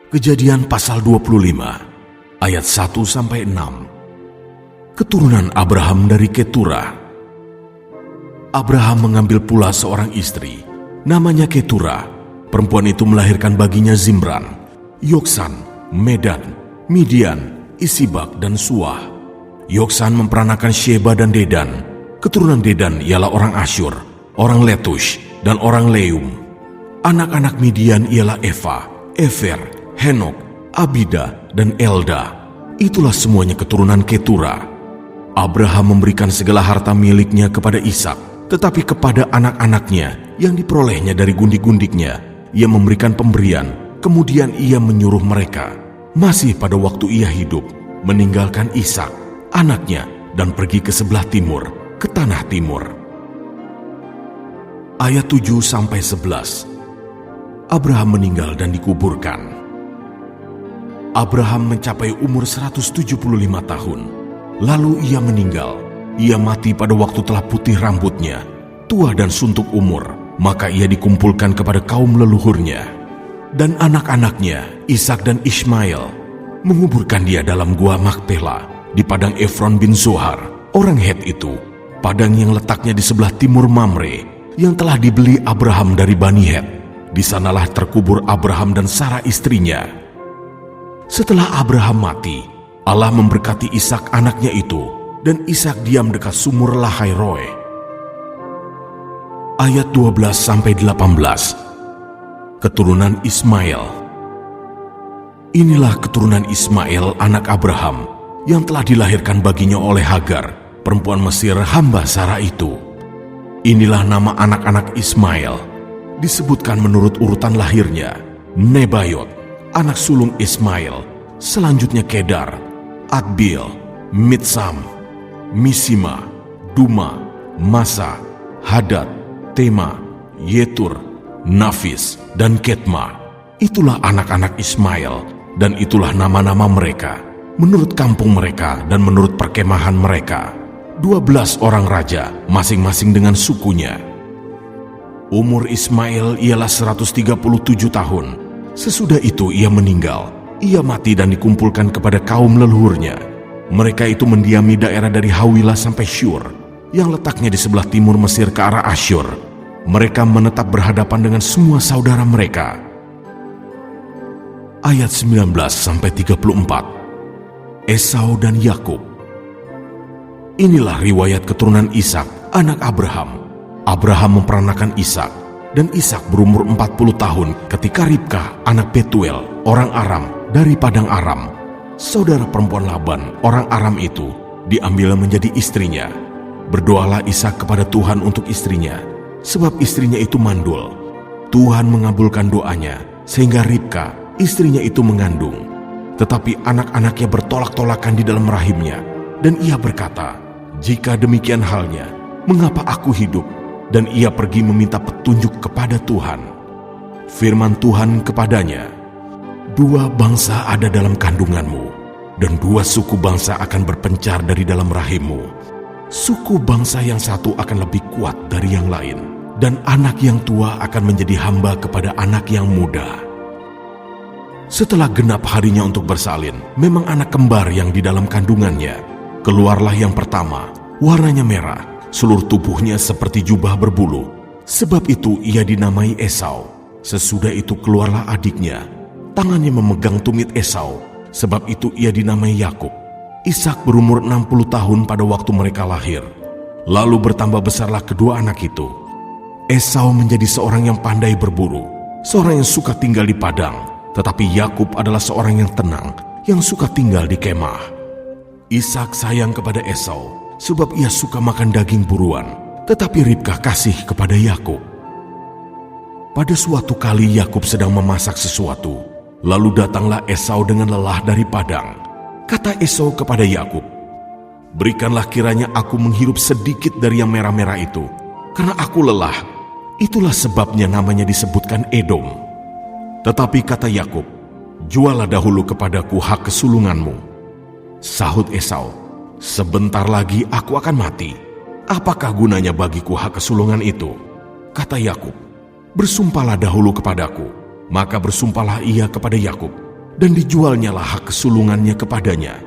Kejadian pasal 25 ayat 1-6. Keturunan Abraham dari Keturah. Abraham mengambil pula seorang istri, namanya Keturah. Perempuan itu melahirkan baginya Zimran, Yoksan, Medan, Midian, Isibak, dan Suah. Yoksan memperanakan Sheba dan Dedan. Keturunan Dedan ialah orang Asyur, orang Letush, dan orang Leum. Anak-anak Midian ialah Eva, Efer, Henok, Abida, dan Elda. Itulah semuanya keturunan Keturah. Abraham memberikan segala harta miliknya kepada Ishak, tetapi kepada anak-anaknya yang diperolehnya dari gundik-gundiknya, ia memberikan pemberian. Kemudian ia menyuruh mereka, masih pada waktu ia hidup, meninggalkan Ishak, anaknya, dan pergi ke sebelah timur, ke tanah timur. Ayat 7-11. Abraham meninggal dan dikuburkan. Abraham mencapai umur 175 tahun. Lalu ia meninggal. Ia mati pada waktu telah putih rambutnya, tua dan suntuk umur. Maka ia dikumpulkan kepada kaum leluhurnya. Dan anak-anaknya, Ishak dan Ishmael, menguburkan dia dalam gua Makpela di padang Efron bin Zohar, orang Het itu, padang yang letaknya di sebelah timur Mamre, yang telah dibeli Abraham dari Bani Het. Di sanalah terkubur Abraham dan Sarah istrinya. Setelah Abraham mati, Allah memberkati Ishak anaknya itu, dan Ishak diam dekat sumur Lahai Roe. Ayat 12-18. Keturunan Ismail. Inilah keturunan Ismail anak Abraham, yang telah dilahirkan baginya oleh Hagar, perempuan Mesir hamba Sarah itu. Inilah nama anak-anak Ismail, disebutkan menurut urutan lahirnya: Nebayot, anak sulung Ismail, selanjutnya Kedar, Adbil, Mitsam, Misima, Duma, Masa, Hadad, Tema, Yetur, Nafis, dan Ketma. Itulah anak-anak Ismail, dan itulah nama-nama mereka, menurut kampung mereka dan menurut perkemahan mereka. 12 orang raja, masing-masing dengan sukunya. Umur Ismail ialah 137 tahun. Sesudah itu ia meninggal. Ia mati dan dikumpulkan kepada kaum leluhurnya. Mereka itu mendiami daerah dari Hawilah sampai Syur, yang letaknya di sebelah timur Mesir ke arah Asyur. Mereka menetap berhadapan dengan semua saudara mereka. Ayat 19-34. Esau dan Yakub. Inilah riwayat keturunan Ishak, anak Abraham. Abraham memperanakan Ishak, dan Ishak berumur 40 tahun ketika Ribkah, anak Betuel, orang Aram, dari padang Aram, saudara perempuan Laban, orang Aram itu, diambil menjadi istrinya. Berdoalah Ishak kepada Tuhan untuk istrinya, sebab istrinya itu mandul. Tuhan mengabulkan doanya, sehingga Ribkah, istrinya itu mengandung. Tetapi anak-anaknya bertolak-tolakan di dalam rahimnya, dan ia berkata, "Jika demikian halnya, mengapa aku hidup?" Dan ia pergi meminta petunjuk kepada Tuhan. Firman Tuhan kepadanya, "Dua bangsa ada dalam kandunganmu, dan dua suku bangsa akan berpencar dari dalam rahimmu. Suku bangsa yang satu akan lebih kuat dari yang lain, dan anak yang tua akan menjadi hamba kepada anak yang muda." Setelah genap harinya untuk bersalin, memang anak kembar yang di dalam kandungannya. Keluarlah yang pertama, warnanya merah, seluruh tubuhnya seperti jubah berbulu. Sebab itu ia dinamai Esau. Sesudah itu keluarlah adiknya, tangannya memegang tumit Esau. Sebab itu ia dinamai Yakub. Ishak berumur 60 tahun pada waktu mereka lahir. Lalu bertambah besarlah kedua anak itu. Esau menjadi seorang yang pandai berburu, seorang yang suka tinggal di padang. Tetapi Yakub adalah seorang yang tenang, yang suka tinggal di kemah. Ishak sayang kepada Esau, sebab ia suka makan daging buruan, tetapi Ribkah kasih kepada Yakub. Pada suatu kali Yakub sedang memasak sesuatu, lalu datanglah Esau dengan lelah dari padang. Kata Esau kepada Yakub, "Berikanlah kiranya aku menghirup sedikit dari yang merah-merah itu, karena aku lelah." Itulah sebabnya namanya disebutkan Edom. Tetapi kata Yakub, "Jualah dahulu kepadaku hak kesulunganmu." Sahut Esau, "Sebentar lagi aku akan mati. Apakah gunanya bagiku hak kesulungan itu?" Kata Yakub, "Bersumpahlah dahulu kepadaku." Maka bersumpahlah ia kepada Yakub, dan dijualnyalah hak kesulungannya kepadanya.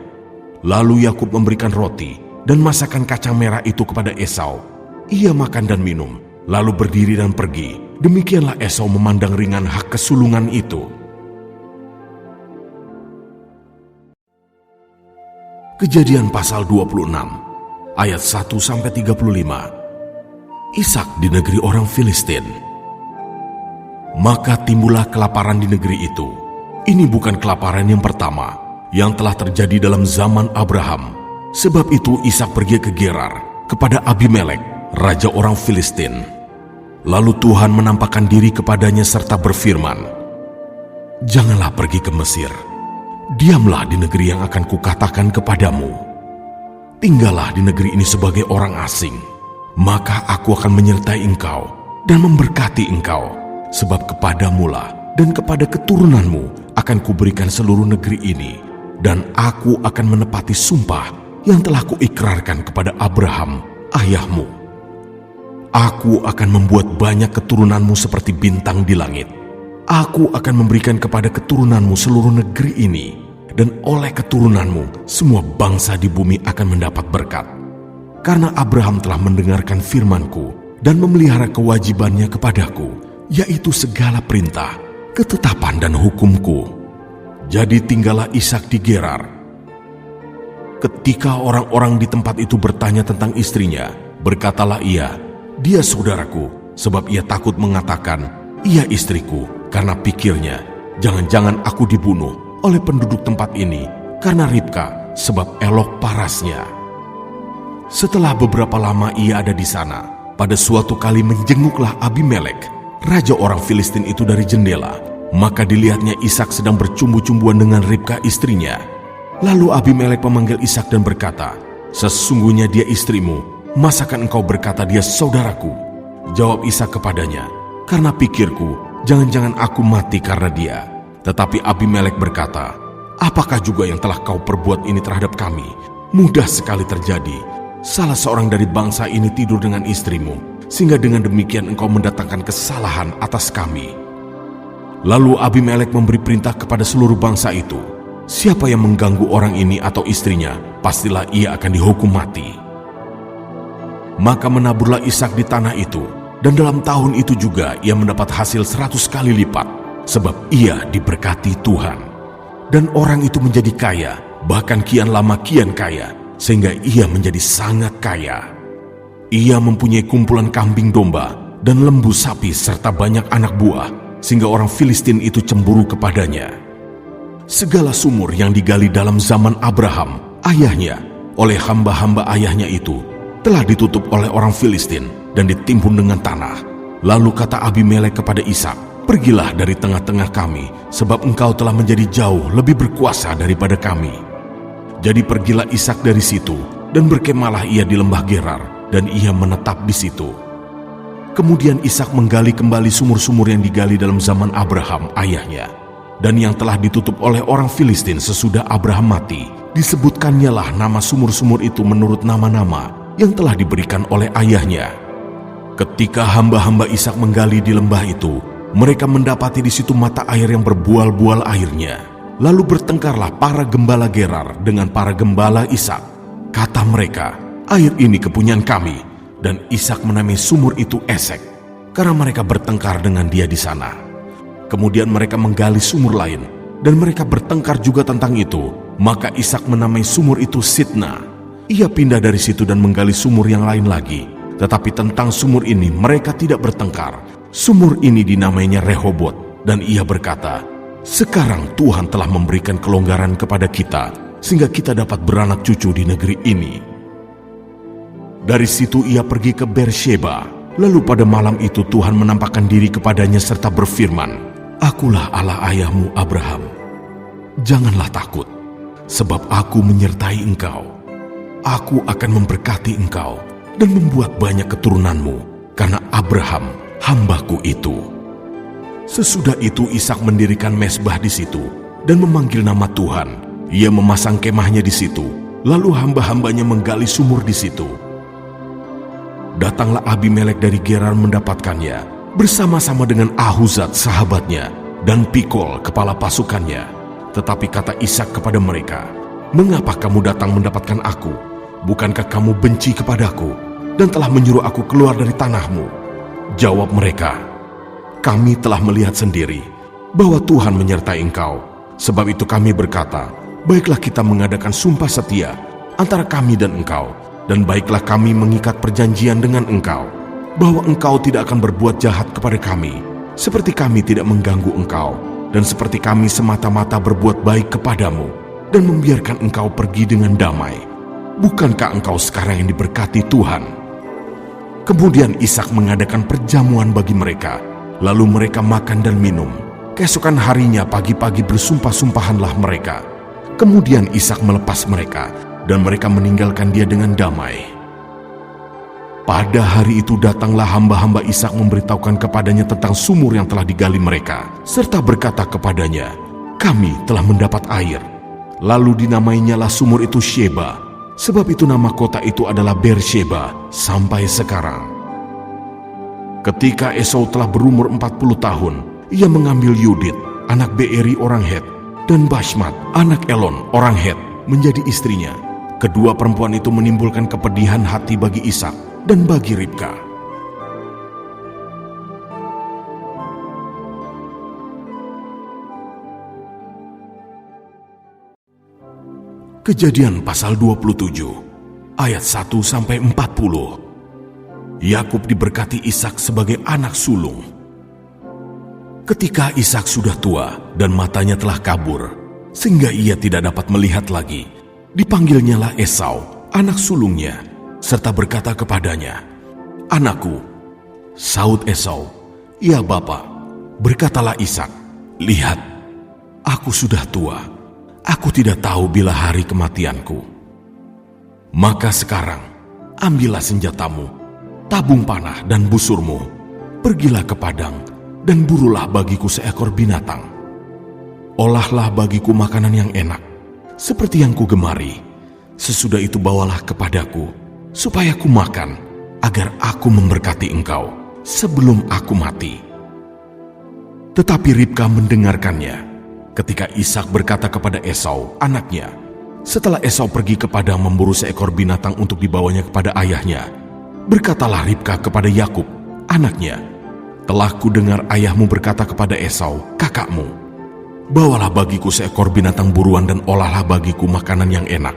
Lalu Yakub memberikan roti dan masakan kacang merah itu kepada Esau. Ia makan dan minum, lalu berdiri dan pergi. Demikianlah Esau memandang ringan hak kesulungan itu. Kejadian pasal 26, ayat 1-35. Ishak di negeri orang Filistin. Maka timbullah kelaparan di negeri itu. Ini bukan kelaparan yang pertama yang telah terjadi dalam zaman Abraham. Sebab itu Ishak pergi ke Gerar kepada Abimelek, raja orang Filistin. Lalu Tuhan menampakkan diri kepadanya serta berfirman, "Janganlah pergi ke Mesir. Diamlah di negeri yang akan kukatakan kepadamu. Tinggallah di negeri ini sebagai orang asing. Maka aku akan menyertai engkau dan memberkati engkau. Sebab kepadamulah dan kepada keturunanmu akan kuberikan seluruh negeri ini. Dan aku akan menepati sumpah yang telah kuikrarkan kepada Abraham, ayahmu. Aku akan membuat banyak keturunanmu seperti bintang di langit. Aku akan memberikan kepada keturunanmu seluruh negeri ini, dan oleh keturunanmu semua bangsa di bumi akan mendapat berkat. Karena Abraham telah mendengarkan firmanku dan memelihara kewajibannya kepadaku, yaitu segala perintah, ketetapan dan hukumku. Jadi tinggallah Ishak di Gerar. Ketika orang-orang di tempat itu bertanya tentang istrinya, berkatalah ia, 'Dia saudaraku,' sebab ia takut mengatakan, 'Ia istriku,' karena pikirnya, 'Jangan-jangan aku dibunuh oleh penduduk tempat ini karena Ribka, sebab elok parasnya.' Setelah beberapa lama ia ada di sana, pada suatu kali menjenguklah Abimelek, raja orang Filistin itu dari jendela. Maka dilihatnya Ishak sedang bercumbu-cumbuan dengan Ribka istrinya. Lalu Abimelek memanggil Ishak dan berkata, 'Sesungguhnya dia istrimu, masakan engkau berkata dia saudaraku?' Jawab Ishak kepadanya, 'Karena pikirku, jangan-jangan aku mati karena dia.' Tetapi Abimelek berkata, 'Apakah juga yang telah kau perbuat ini terhadap kami? Mudah sekali terjadi. Salah seorang dari bangsa ini tidur dengan istrimu, sehingga dengan demikian engkau mendatangkan kesalahan atas kami.' Lalu Abimelek memberi perintah kepada seluruh bangsa itu, 'Siapa yang mengganggu orang ini atau istrinya, pastilah ia akan dihukum mati.' Maka menaburlah Ishak di tanah itu, dan dalam tahun itu juga ia mendapat hasil 100 kali lipat, sebab ia diberkati Tuhan. Dan orang itu menjadi kaya, bahkan kian lama kian kaya, sehingga ia menjadi sangat kaya. Ia mempunyai kumpulan kambing domba dan lembu sapi serta banyak anak buah, sehingga orang Filistin itu cemburu kepadanya. Segala sumur yang digali dalam zaman Abraham, ayahnya, oleh hamba-hamba ayahnya itu, telah ditutup oleh orang Filistin dan ditimbun dengan tanah. Lalu kata Abimelek kepada Ishak, 'Pergilah dari tengah-tengah kami, sebab engkau telah menjadi jauh lebih berkuasa daripada kami.' Jadi pergilah Ishak dari situ, dan berkemalah ia di lembah Gerar, dan ia menetap di situ. Kemudian Ishak menggali kembali sumur-sumur yang digali dalam zaman Abraham, ayahnya, dan yang telah ditutup oleh orang Filistin sesudah Abraham mati. Disebutkannya lah nama sumur-sumur itu menurut nama-nama yang telah diberikan oleh ayahnya. Ketika hamba-hamba Ishak menggali di lembah itu, mereka mendapati di situ mata air yang berbual-bual airnya. Lalu bertengkarlah para gembala Gerar dengan para gembala Ishak. Kata mereka, 'Air ini kepunyaan kami.' Dan Ishak menamai sumur itu Esek, karena mereka bertengkar dengan dia di sana. Kemudian mereka menggali sumur lain, dan mereka bertengkar juga tentang itu. Maka Ishak menamai sumur itu Sitna. Ia pindah dari situ dan menggali sumur yang lain lagi. Tetapi tentang sumur ini mereka tidak bertengkar. Sumur ini dinamainya Rehobot, dan ia berkata, 'Sekarang Tuhan telah memberikan kelonggaran kepada kita, sehingga kita dapat beranak cucu di negeri ini.' Dari situ ia pergi ke Beersheba. Lalu pada malam itu Tuhan menampakkan diri kepadanya serta berfirman, 'Akulah Allah ayahmu Abraham. Janganlah takut, sebab aku menyertai engkau. Aku akan memberkati engkau dan membuat banyak keturunanmu, karena Abraham hambaku itu.' Sesudah itu Ishak mendirikan mezbah di situ dan memanggil nama Tuhan. Ia memasang kemahnya di situ, lalu hamba-hambanya menggali sumur di situ. Datanglah Abimelek dari Gerar mendapatkannya, bersama-sama dengan Ahuzat sahabatnya, dan Pikol kepala pasukannya. Tetapi kata Ishak kepada mereka, "Mengapa kamu datang mendapatkan aku? Bukankah kamu benci kepadaku dan telah menyuruh aku keluar dari tanahmu?" Jawab mereka, "Kami telah melihat sendiri bahwa Tuhan menyertai engkau. Sebab itu kami berkata, baiklah kita mengadakan sumpah setia antara kami dan engkau, dan baiklah kami mengikat perjanjian dengan engkau, bahwa engkau tidak akan berbuat jahat kepada kami, seperti kami tidak mengganggu engkau, dan seperti kami semata-mata berbuat baik kepadamu, dan membiarkan engkau pergi dengan damai. Bukankah engkau sekarang yang diberkati Tuhan?" Kemudian Ishak mengadakan perjamuan bagi mereka, lalu mereka makan dan minum. Keesokan harinya pagi-pagi bersumpah-sumpahanlah mereka. Kemudian Ishak melepas mereka, dan mereka meninggalkan dia dengan damai. Pada hari itu datanglah hamba-hamba Ishak memberitahukan kepadanya tentang sumur yang telah digali mereka, serta berkata kepadanya, "Kami telah mendapat air." Lalu dinamainyalah sumur itu Sheba, sebab itu nama kota itu adalah Beersheba sampai sekarang. Ketika Esau telah berumur 40 tahun, ia mengambil Yudit, anak Beeri orang Het, dan Basmat, anak Elon orang Het, menjadi istrinya. Kedua perempuan itu menimbulkan kepedihan hati bagi Ishak dan bagi Ribka. Kejadian pasal 27 ayat 1-40. Yakub diberkati Ishak sebagai anak sulung. Ketika Ishak sudah tua dan matanya telah kabur, sehingga ia tidak dapat melihat lagi, dipanggilnyalah Esau, anak sulungnya, serta berkata kepadanya, "Anakku." Sahut Esau, "Ya Bapa." Berkatalah Ishak, "Lihat, aku sudah tua. Aku tidak tahu bila hari kematianku. Maka sekarang, ambillah senjatamu, tabung panah dan busurmu, pergilah ke padang, dan burulah bagiku seekor binatang. Olahlah bagiku makanan yang enak, seperti yang kugemari. Sesudah itu bawalah kepadaku, supaya ku makan, agar aku memberkati engkau sebelum aku mati." Tetapi Ribka mendengarkannya. Ketika Ishak berkata kepada Esau, anaknya, setelah Esau pergi ke padang memburu seekor binatang untuk dibawanya kepada ayahnya, berkatalah Ribka kepada Yakub, anaknya, "Telah kudengar ayahmu berkata kepada Esau, kakakmu, bawalah bagiku seekor binatang buruan dan olahlah bagiku makanan yang enak,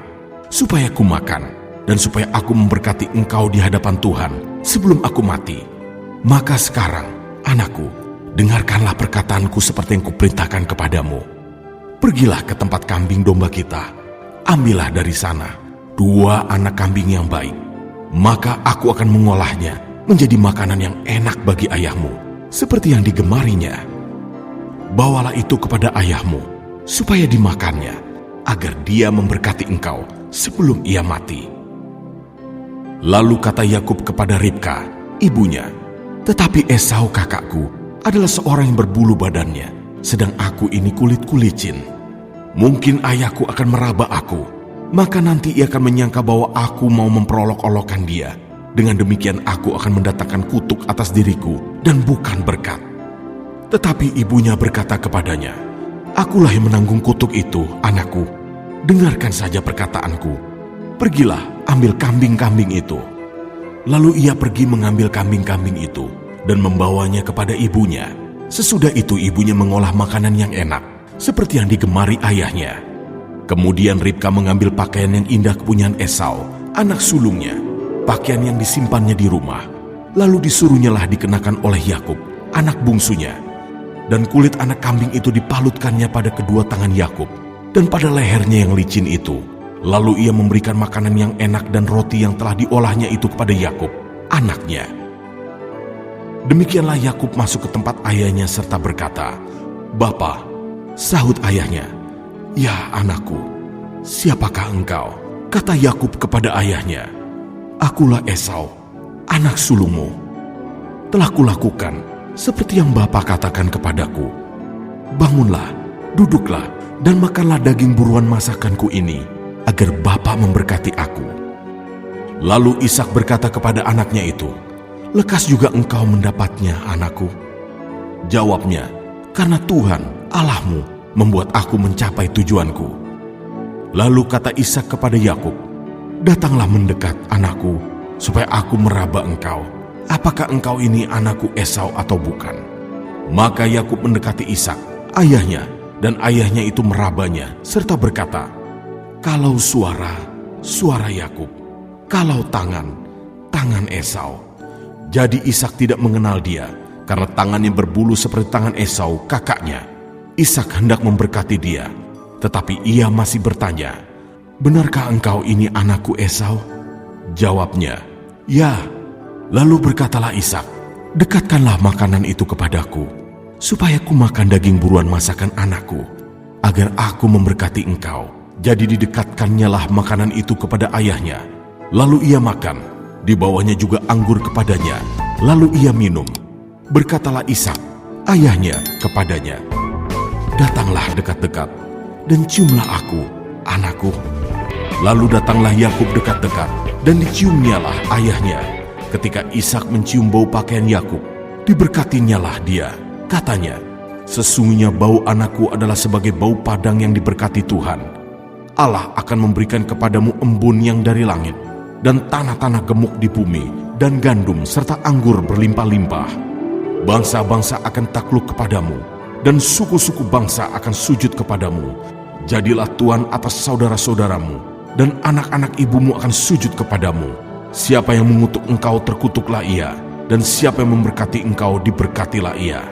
supaya ku makan, dan supaya aku memberkati engkau di hadapan Tuhan sebelum aku mati. Maka sekarang, anakku, dengarkanlah perkataanku seperti yang kuperintahkan kepadamu. Pergilah ke tempat kambing domba kita, ambillah dari sana 2 anak kambing yang baik, maka aku akan mengolahnya menjadi makanan yang enak bagi ayahmu, seperti yang digemarinya. Bawalah itu kepada ayahmu, supaya dimakannya, agar dia memberkati engkau sebelum ia mati." Lalu kata Yakub kepada Ribka, ibunya, "Tetapi Esau kakakku adalah seorang yang berbulu badannya, sedang aku ini kulit-ku licin. Mungkin ayahku akan meraba aku, maka nanti ia akan menyangka bahwa aku mau memperolok-olokkan dia. Dengan demikian aku akan mendatangkan kutuk atas diriku dan bukan berkat." Tetapi ibunya berkata kepadanya, "Akulah yang menanggung kutuk itu, anakku. Dengarkan saja perkataanku. Pergilah, ambil kambing-kambing itu." Lalu ia pergi mengambil kambing-kambing itu dan membawanya kepada ibunya. Sesudah itu ibunya mengolah makanan yang enak, seperti yang digemari ayahnya. Kemudian Ribka mengambil pakaian yang indah kepunyaan Esau, anak sulungnya, pakaian yang disimpannya di rumah, lalu disuruhnyalah dikenakan oleh Yakub, anak bungsunya. Dan kulit anak kambing itu dipalutkannya pada kedua tangan Yakub dan pada lehernya yang licin itu. Lalu ia memberikan makanan yang enak dan roti yang telah diolahnya itu kepada Yakub, anaknya. Demikianlah Yakub masuk ke tempat ayahnya serta berkata, "Bapa." Sahut ayahnya, "Ya anakku, siapakah engkau?" Kata Yakub kepada ayahnya, "Akulah Esau, anak sulungmu. Telah kulakukan seperti yang Bapa katakan kepadaku. Bangunlah, duduklah, dan makanlah daging buruan masakanku ini, agar Bapa memberkati aku." Lalu Ishak berkata kepada anaknya itu, "Lekas juga engkau mendapatnya, anakku?" Jawabnya, "Karena Tuhan, Allahmu, membuat aku mencapai tujuanku." Lalu kata Ishak kepada Yakub, "Datanglah mendekat, anakku, supaya aku meraba engkau. Apakah engkau ini anakku Esau atau bukan?" Maka Yakub mendekati Ishak, ayahnya, dan ayahnya itu merabanya, serta berkata, "Kalau suara, suara Yakub, kalau tangan, tangan Esau." Jadi Ishak tidak mengenal dia, karena tangannya berbulu seperti tangan Esau, kakaknya. Ishak hendak memberkati dia, tetapi ia masih bertanya, "Benarkah engkau ini anakku Esau?" Jawabnya, "Ya." Lalu berkatalah Ishak, "Dekatkanlah makanan itu kepadaku, supaya ku makan daging buruan masakan anakku, agar aku memberkati engkau." Jadi didekatkannyalah makanan itu kepada ayahnya. Lalu ia makan, dibawanya juga anggur kepadanya, lalu ia minum. Berkatalah Ishak, ayahnya, kepadanya, "Datanglah dekat-dekat, dan ciumlah aku, anakku." Lalu datanglah Yakub dekat-dekat, dan diciumnyalah ayahnya. Ketika Ishak mencium bau pakaian Yakub, diberkatinyalah dia. Katanya, "Sesungguhnya bau anakku adalah sebagai bau padang yang diberkati Tuhan. Allah akan memberikan kepadamu embun yang dari langit, dan tanah-tanah gemuk di bumi, dan gandum serta anggur berlimpah-limpah. Bangsa-bangsa akan takluk kepadamu, dan suku-suku bangsa akan sujud kepadamu. Jadilah tuan atas saudara-saudaramu, dan anak-anak ibumu akan sujud kepadamu. Siapa yang mengutuk engkau terkutuklah ia, dan siapa yang memberkati engkau diberkatilah ia."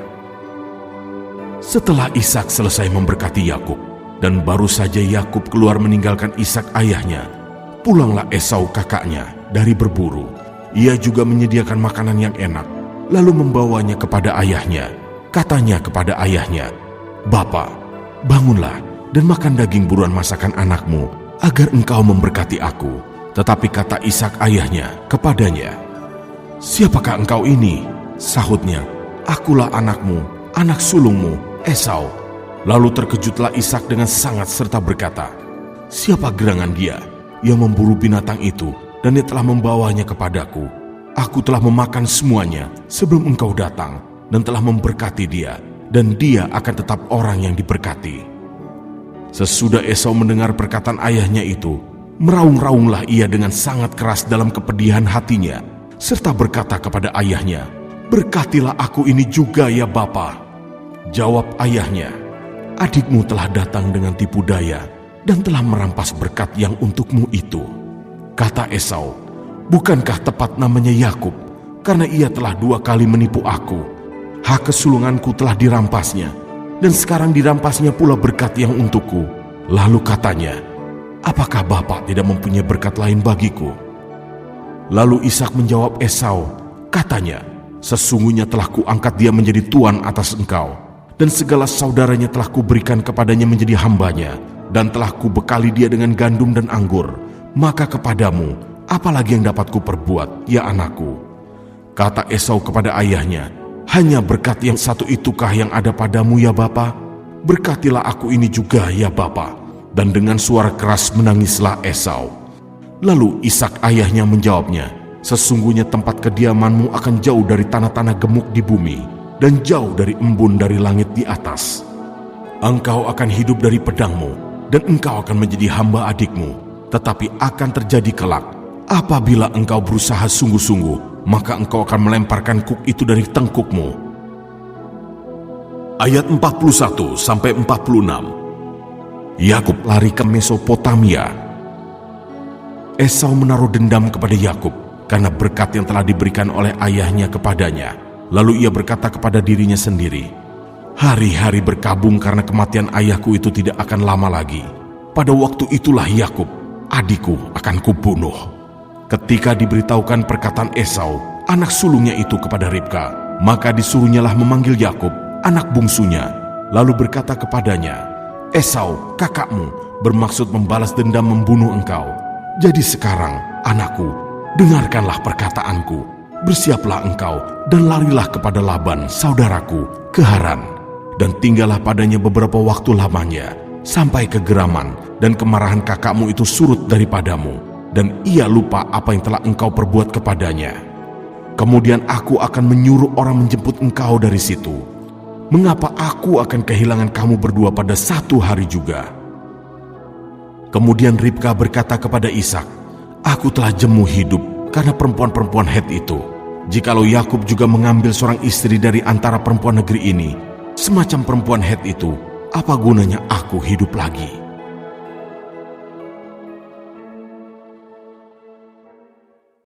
Setelah Ishak selesai memberkati Yakub, dan baru saja Yakub keluar meninggalkan Ishak ayahnya, pulanglah Esau kakaknya dari berburu. Ia juga menyediakan makanan yang enak, lalu membawanya kepada ayahnya. Katanya kepada ayahnya, "Bapa, bangunlah dan makan daging buruan masakan anakmu, agar engkau memberkati aku." Tetapi kata Ishak ayahnya kepadanya, "Siapakah engkau ini?" Sahutnya, "Akulah anakmu, anak sulungmu, Esau." Lalu terkejutlah Ishak dengan sangat serta berkata, "Siapa gerangan dia yang memburu binatang itu, dan dia telah membawanya kepadaku? Aku telah memakan semuanya sebelum engkau datang, dan telah memberkati dia, dan dia akan tetap orang yang diberkati." Sesudah Esau mendengar perkataan ayahnya itu, meraung-raunglah ia dengan sangat keras dalam kepedihan hatinya, serta berkata kepada ayahnya, "Berkatilah aku ini juga ya Bapa." Jawab ayahnya, "Adikmu telah datang dengan tipu daya, dan telah merampas berkat yang untukmu itu." Kata Esau, "Bukankah tepat namanya Yakub, karena ia telah 2 kali menipu aku? Hak kesulunganku telah dirampasnya, dan sekarang dirampasnya pula berkat yang untukku." Lalu katanya, "Apakah Bapak tidak mempunyai berkat lain bagiku?" Lalu Ishak menjawab Esau, katanya, "Sesungguhnya telah kuangkat dia menjadi tuan atas engkau, dan segala saudaranya telah kuberikan kepadanya menjadi hambanya, dan telah kubekali dia dengan gandum dan anggur. Maka kepadamu, apalagi yang dapat kuperbuat, ya anakku?" Kata Esau kepada ayahnya, "Hanya berkat yang satu itukah yang ada padamu ya Bapa? Berkatilah aku ini juga ya Bapa." Dan dengan suara keras menangislah Esau. Lalu Ishak ayahnya menjawabnya, "Sesungguhnya tempat kediamanmu akan jauh dari tanah-tanah gemuk di bumi, dan jauh dari embun dari langit di atas. Engkau akan hidup dari pedangmu, dan engkau akan menjadi hamba adikmu. Tetapi akan terjadi kelak, apabila engkau berusaha sungguh-sungguh, maka engkau akan melemparkan kuk itu dari tengkukmu." Ayat 41-46. Yakub lari ke Mesopotamia. Esau menaruh dendam kepada Yakub karena berkat yang telah diberikan oleh ayahnya kepadanya. Lalu ia berkata kepada dirinya sendiri, "Hari-hari berkabung karena kematian ayahku itu tidak akan lama lagi. Pada waktu itulah Yakub, adikku, akan kubunuh." Ketika diberitahukan perkataan Esau, anak sulungnya itu kepada Ribka, maka disuruhnyalah memanggil Yakub, anak bungsunya, lalu berkata kepadanya, "Esau, kakakmu, bermaksud membalas dendam membunuh engkau. Jadi sekarang, anakku, dengarkanlah perkataanku. Bersiaplah engkau dan larilah kepada Laban, saudaraku, ke Haran, dan tinggallah padanya beberapa waktu lamanya, sampai kegeraman dan kemarahan kakakmu itu surut daripadamu, dan ia lupa apa yang telah engkau perbuat kepadanya. Kemudian aku akan menyuruh orang menjemput engkau dari situ. mengapa aku akan kehilangan kamu berdua pada satu hari juga?" Kemudian Ribka berkata kepada Ishak, "Aku telah jemu hidup karena perempuan-perempuan Het itu. Jikalau Yakub juga mengambil seorang istri dari antara perempuan negeri ini, semacam perempuan Het itu, apa gunanya aku hidup lagi?"